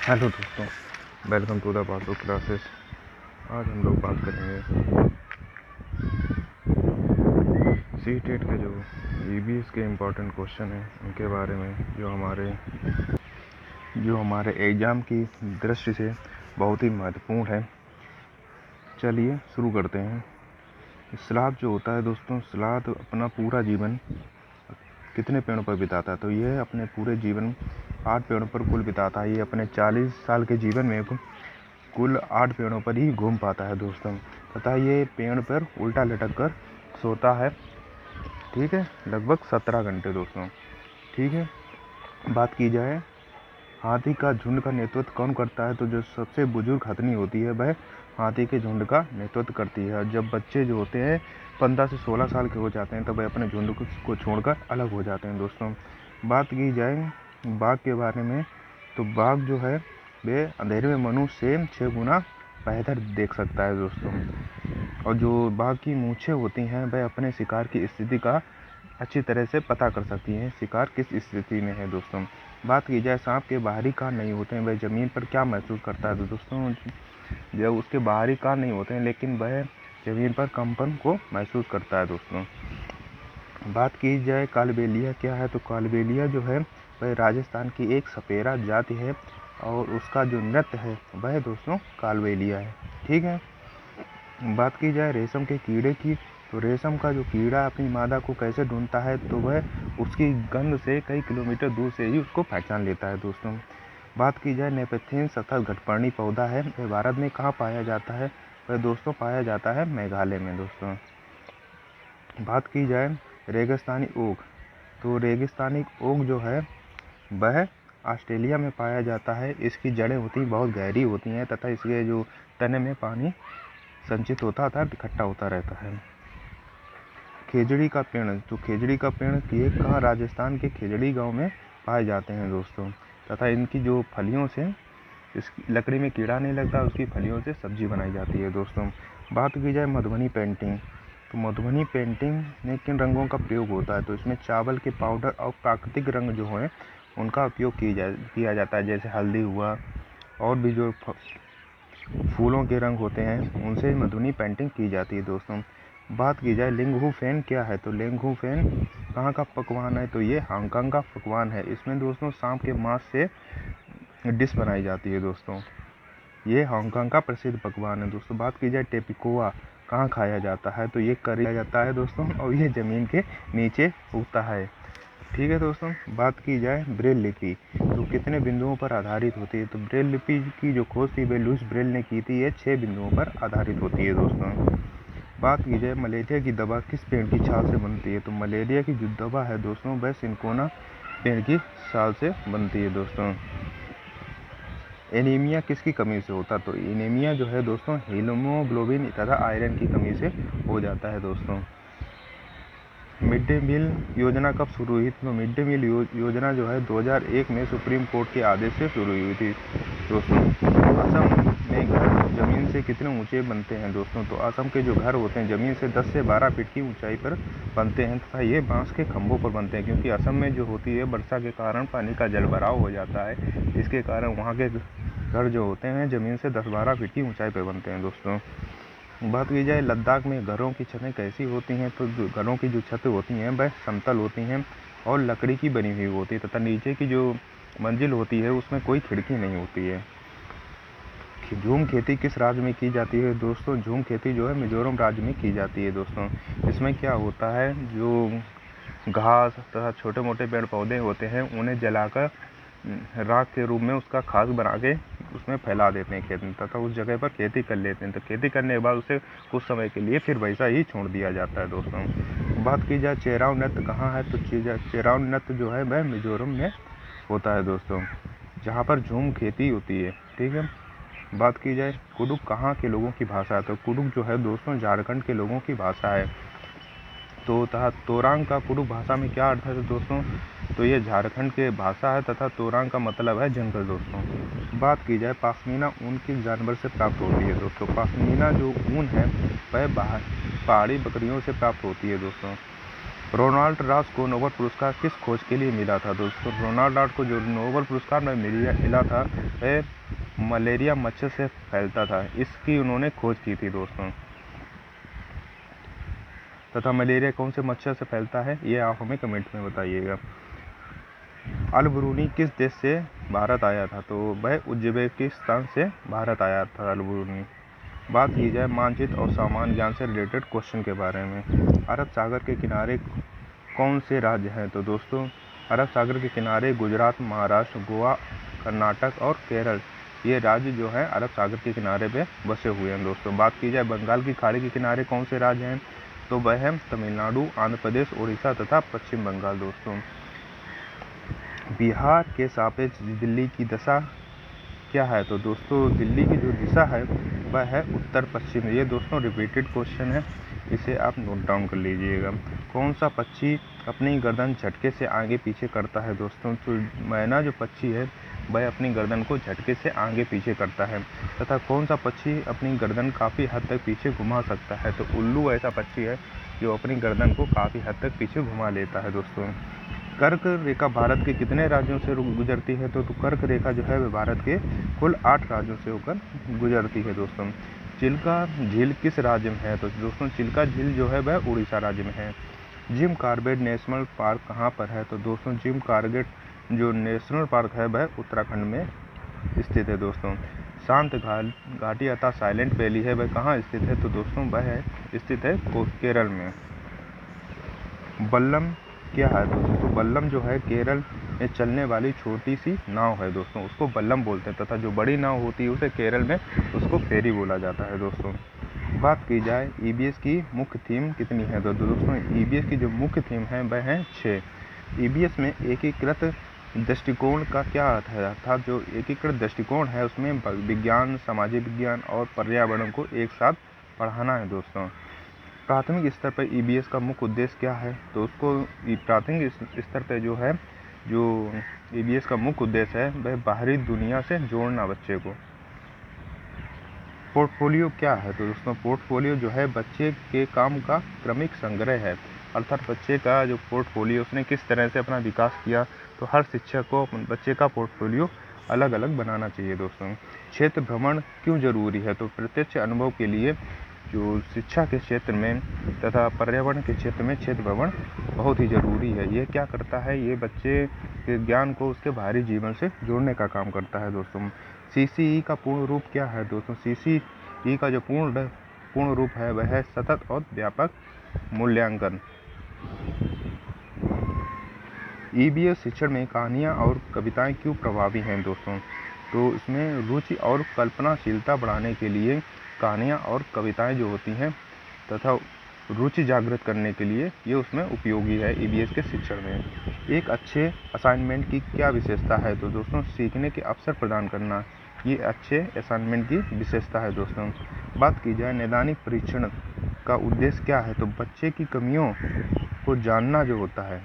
Hello दोस्तों, welcome to the passbook classes. आज हम लोग बात करेंगे सी टेट के जो ईवीएस के इम्पोर्टेंट क्वेश्चन हैं उनके बारे में, जो हमारे एग्ज़ाम की दृष्टि से बहुत ही महत्वपूर्ण है। चलिए शुरू करते हैं। सलाद जो होता है दोस्तों, सलाद अपना पूरा जीवन कितने पेड़ों पर बिताता है? तो यह अपने पूरे जीवन 8 पेड़ों पर कुल बिताता है। ये अपने 40 साल के जीवन में कुल 8 पेड़ों पर ही घूम पाता है दोस्तों, तथा ये पेड़ पर उल्टा लटक कर सोता है, ठीक है, लगभग 17 घंटे दोस्तों। ठीक है, बात की जाए हाथी का झुंड का नेतृत्व कौन करता है? तो जो सबसे बुजुर्ग हथनी होती है वह हाथी के झुंड का नेतृत्व करती है। जब बच्चे जो होते हैं 15 से 16 साल के हो जाते हैं तब वह अपने झुंड को छोड़कर अलग हो जाते हैं दोस्तों। बात की जाए बाघ के बारे में, तो बाघ जो है वे अंधेरे में मनुष्य से 6 गुना बेहतर देख सकता है दोस्तों। और जो बाघ की मूंछें होती हैं वह अपने शिकार की स्थिति का अच्छी तरह से पता कर सकती हैं, शिकार किस स्थिति में है दोस्तों। बात की जाए सांप के बाहरी कान नहीं होते हैं, वह ज़मीन पर क्या महसूस करता है? तो दोस्तों जब उसके बाहरी कान नहीं होते हैं लेकिन वह ज़मीन पर कंपन को महसूस करता है दोस्तों। बात की जाए कालबेलिया क्या है? तो कालबेलिया जो है वह राजस्थान की एक सपेरा जाति है और उसका जो नृत्य है वह दोस्तों कालबेलिया है। ठीक है, बात की जाए रेशम के कीड़े की, तो रेशम का जो कीड़ा अपनी मादा को कैसे ढूंढता है? तो वह उसकी गंध से कई किलोमीटर दूर से ही उसको पहचान लेता है दोस्तों। बात की जाए नेपथीन सतत घटपर्णी पौधा है, वह भारत में कहाँ पाया जाता है? वह दोस्तों पाया जाता है मेघालय में दोस्तों। बात की जाए रेगिस्तानी ओक, तो रेगिस्तानी ओक जो है वह ऑस्ट्रेलिया में पाया जाता है। इसकी जड़ें होती बहुत गहरी होती हैं तथा इसके जो तने में पानी संचित होता था, इकट्ठा होता रहता है। खेजड़ी का पेड़, तो खेजड़ी का पेड़ ये कहाँ? राजस्थान के खेजड़ी गांव में पाए जाते हैं दोस्तों, तथा इनकी जो फलियों से इस लकड़ी में कीड़ा नहीं लगता, उसकी फलियों से सब्जी बनाई जाती है दोस्तों। बात की जाए मधुबनी पेंटिंग, तो मधुबनी पेंटिंग में किन रंगों का प्रयोग होता है? तो इसमें चावल के पाउडर और प्राकृतिक रंग जो हैं उनका उपयोग किया जाता है, जैसे हल्दी हुआ और भी जो फूलों के रंग होते हैं उनसे मधुबनी पेंटिंग की जाती है दोस्तों। बात की जाए लिंगहू फेन क्या है? तो लिंगहू फेन कहाँ का पकवान है? तो ये हांगकांग का पकवान है। इसमें दोस्तों सांप के मांस से डिश बनाई जाती है दोस्तों। ये हांगकांग का प्रसिद्ध पकवान है दोस्तों। बात की जाए टेपिकोआ कहाँ खाया जाता है? तो ये करी जाता है दोस्तों और ये ज़मीन के नीचे उगता है। ठीक है दोस्तों, बात की जाए ब्रेल लिपि, तो कितने बिंदुओं पर आधारित होती है? तो ब्रेल लिपि की जो खोज थी वे लुईस ब्रेल ने की थी। ये 6 बिंदुओं पर आधारित होती है दोस्तों। बात की जाए मलेरिया की दवा किस पेड़ की छाल से बनती है? तो मलेरिया की जो दवा है दोस्तों वह सिंकोना पेड़ की छाल से बनती है दोस्तों। एनीमिया किसकी कमी से होता है? तो एनीमिया जो है दोस्तों हीमोग्लोबिन तथा आयरन की कमी से हो जाता है दोस्तों। मिड डे मील योजना कब शुरू हुई? तो मिड डे मील योजना जो है 2001 में सुप्रीम कोर्ट के आदेश से शुरू हुई थी दोस्तों। असम में घर ज़मीन से कितने ऊंचे बनते हैं दोस्तों? तो असम के जो घर होते हैं ज़मीन से 10 से 12 फीट की ऊंचाई पर बनते हैं तथा ये बांस के खंभों पर बनते हैं, क्योंकि असम में जो होती है वर्षा के कारण पानी का जल भराव हो जाता है। इसके कारण वहाँ के घर जो होते हैं ज़मीन से 10-12 फीट की ऊंचाई पर बनते हैं दोस्तों। बात की जाए लद्दाख में घरों की छतें कैसी होती हैं? तो घरों की जो छतें होती हैं वह समतल होती हैं और लकड़ी की बनी हुई होती है तथा नीचे की जो मंजिल होती है उसमें कोई खिड़की नहीं होती है। झूम खेती किस राज्य में की जाती है दोस्तों? झूम खेती जो है मिजोरम राज्य में की जाती है दोस्तों। इसमें क्या होता है, जो घास तथा छोटे मोटे पेड़ पौधे होते हैं उन्हें जलाकर राख के रूप में उसका खाद बना के उसमें फैला देते हैं खेत में तथा उस जगह पर खेती कर लेते हैं। तो खेती करने के बाद उसे कुछ समय के लिए फिर वैसा ही छोड़ दिया जाता है दोस्तों। बात की जाए चेराव नृत्य कहाँ है? तो चेराव नृत्य जो है वह मिजोरम में होता है दोस्तों, जहाँ पर झूम खेती होती है। ठीक है, बात की जाए कुडुक कहाँ के लोगों की भाषा है? तो कुडुक जो है दोस्तों झारखंड के लोगों की भाषा है। तो तथा तोरांग का कुडुक भाषा में क्या अर्थ है दोस्तों? तो ये झारखंड के भाषा है तथा तोरांग का मतलब है जंगल दोस्तों। बात की जाए पश्मीना ऊन किस जानवर से प्राप्त होती है दोस्तों? पश्मीना जो ऊन है वह पहाड़ी बकरियों से प्राप्त होती है दोस्तों। रोनाल्ड रॉस को नोबेल पुरस्कार किस खोज के लिए मिला था दोस्तों? रोनाल्ड रॉस को जो नोबेल पुरस्कार में मिला था वह मलेरिया मच्छर से फैलता था, इसकी उन्होंने खोज की थी दोस्तों। तथा मलेरिया कौन से मच्छर से फैलता है ये आप हमें कमेंट में बताइएगा। अल ब्रूनी किस देश से भारत आया था? तो वह उज्बेकिस्तान से भारत आया था अल ब्रूनी। बात की जाए मानचित्र और सामान्य ज्ञान से रिलेटेड क्वेश्चन के बारे में। अरब सागर के किनारे कौन से राज्य हैं? तो दोस्तों अरब सागर के किनारे गुजरात, महाराष्ट्र, गोवा, कर्नाटक और केरल, ये राज्य जो है अरब सागर के किनारे पे बसे हुए हैं दोस्तों। बात की जाए बंगाल की खाड़ी के किनारे कौन से राज्य हैं? तो वह है तमिलनाडु, आंध्र प्रदेश, उड़ीसा तथा पश्चिम बंगाल दोस्तों। बिहार के सापेक्ष दिल्ली की दशा क्या है? तो दोस्तों दिल्ली की जो दिशा है वह है उत्तर पश्चिम। ये दोस्तों रिपीटेड क्वेश्चन है, इसे आप नोट डाउन कर लीजिएगा। कौन सा पक्षी अपनी गर्दन झटके से आगे पीछे करता है? दोस्तों तो मैना जो पक्षी है वह अपनी गर्दन को झटके से आगे पीछे करता है। तथा कौन सा पक्षी अपनी गर्दन काफ़ी हद तक पीछे घुमा सकता है? तो उल्लू ऐसा पक्षी है जो अपनी गर्दन को काफ़ी हद तक पीछे घुमा लेता है दोस्तों। कर्क रेखा भारत के कितने राज्यों से गुजरती है? तो कर्क रेखा जो है वह भारत के कुल 8 राज्यों से होकर गुजरती है दोस्तों। चिल्का झील किस राज्य में है? तो दोस्तों चिल्का झील जो है वह उड़ीसा राज्य में है। जिम कॉर्बेट नेशनल पार्क कहाँ पर है? तो दोस्तों जिम कॉर्बेट जो नेशनल पार्क है वह उत्तराखंड में स्थित है दोस्तों। शांत घाटी अर्थात साइलेंट वैली है वह कहाँ स्थित है? तो दोस्तों वह स्थित है केरल में। बल्लम क्या है? दोस्तों बल्लम जो है केरल में चलने वाली छोटी सी नाव है दोस्तों, उसको बल्लम बोलते हैं। तथा जो बड़ी नाव होती है उसे केरल में उसको फेरी बोला जाता है दोस्तों। बात की जाए ईबीएस की मुख्य थीम कितनी है? तो दोस्तों ईबीएस की जो मुख्य थीम है वह है 6। ईबीएस में एकीकृत दृष्टिकोण का क्या अर्थ है? अर्थात जो एकीकृत दृष्टिकोण है उसमें विज्ञान, सामाजिक विज्ञान और पर्यावरण को एक साथ पढ़ाना है दोस्तों। प्राथमिक स्तर पर ईबीएस का मुख्य उद्देश्य क्या है? तो उसको प्राथमिक स्तर पर जो है जो ईबीएस का मुख्य उद्देश्य है वह बाहरी दुनिया से जोड़ना बच्चे को। पोर्टफोलियो क्या है? तो दोस्तों पोर्टफोलियो जो है बच्चे के काम का क्रमिक संग्रह है, अर्थात बच्चे का जो पोर्टफोलियो उसने किस तरह से अपना विकास किया, तो हर शिक्षक को बच्चे का पोर्टफोलियो अलग अलग बनाना चाहिए दोस्तों। क्षेत्र भ्रमण क्यों जरूरी है? तो प्रत्यक्ष अनुभव के लिए जो शिक्षा के क्षेत्र में तथा पर्यावरण के क्षेत्र में क्षेत्र भ्रमण बहुत ही ज़रूरी है। ये क्या करता है? ये बच्चे के ज्ञान को उसके बाहरी जीवन से जोड़ने का काम करता है दोस्तों। सीसीई का पूर्ण रूप क्या है? दोस्तों सीसीई का जो पूर्ण रूप है वह है सतत और व्यापक मूल्यांकन। ईबीएस शिक्षण में कहानियाँ और कविताएं क्यों प्रभावी हैं दोस्तों? तो इसमें रुचि और कल्पनाशीलता बढ़ाने के लिए कहानियाँ और कविताएं जो होती हैं तथा रुचि जागृत करने के लिए ये उसमें उपयोगी है ईबीएस के शिक्षण में। एक अच्छे असाइनमेंट की क्या विशेषता है? तो दोस्तों सीखने के अवसर प्रदान करना, ये अच्छे असाइनमेंट की विशेषता है दोस्तों। बात की जाए नैदानिक परीक्षण का उद्देश्य क्या है? तो बच्चे की कमियों को जानना जो होता है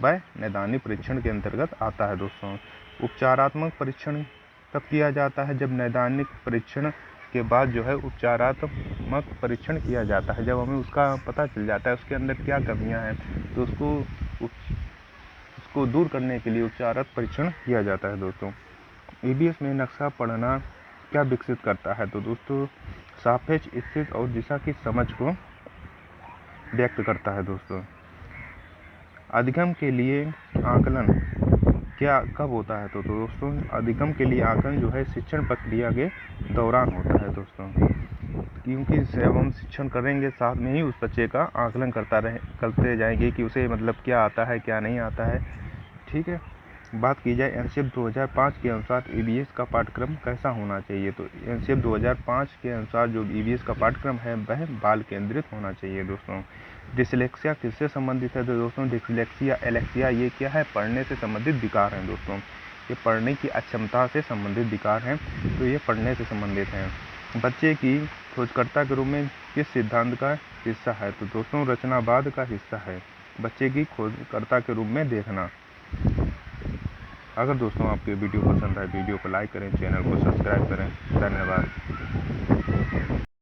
वह नैदानिक परीक्षण के अंतर्गत आता है दोस्तों। उपचारात्मक परीक्षण कब किया जाता है? जब नैदानिक परीक्षण के बाद जो है उपचारात्मक परीक्षण किया जाता है, जब हमें उसका पता चल जाता है उसके अंदर क्या कमियां हैं, तो उसको दूर करने के लिए उपचारात्मक परीक्षण किया जाता है दोस्तों। ईबीएस में नक्शा पढ़ना क्या विकसित करता है? तो दोस्तों सापेक्ष स्थिति और दिशा की समझ को व्यक्त करता है दोस्तों। अधिगम के लिए आकलन क्या कब होता है? तो दोस्तों अधिगम के लिए आकलन जो है शिक्षण प्रक्रिया के दौरान होता है दोस्तों, क्योंकि जब हम शिक्षण करेंगे साथ में ही उस बच्चे का आकलन करते जाएंगे कि उसे मतलब क्या आता है क्या नहीं आता है। ठीक है। बात की जाए एनसीएफ 2005 के अनुसार ईबीएस का पाठ्यक्रम कैसा होना चाहिए? तो एनसीएफ 2005 के अनुसार जो ईबीएस का पाठ्यक्रम है वह बाल केंद्रित होना चाहिए दोस्तों। डिसलेक्सिया किससे संबंधित है? तो दोस्तों डिसलेक्सिया एलेक्सिया ये क्या है? पढ़ने से संबंधित विकार हैं दोस्तों। ये पढ़ने की अक्षमता से संबंधित विकार हैं, तो ये पढ़ने से संबंधित हैं। बच्चे की खोजकर्ता के रूप में किस सिद्धांत का हिस्सा है? तो दोस्तों रचनावाद का हिस्सा है बच्चे की खोजकर्ता के रूप में देखना। अगर दोस्तों आपको वीडियो पसंद आए वीडियो को लाइक करें, चैनल को सब्सक्राइब करें। धन्यवाद।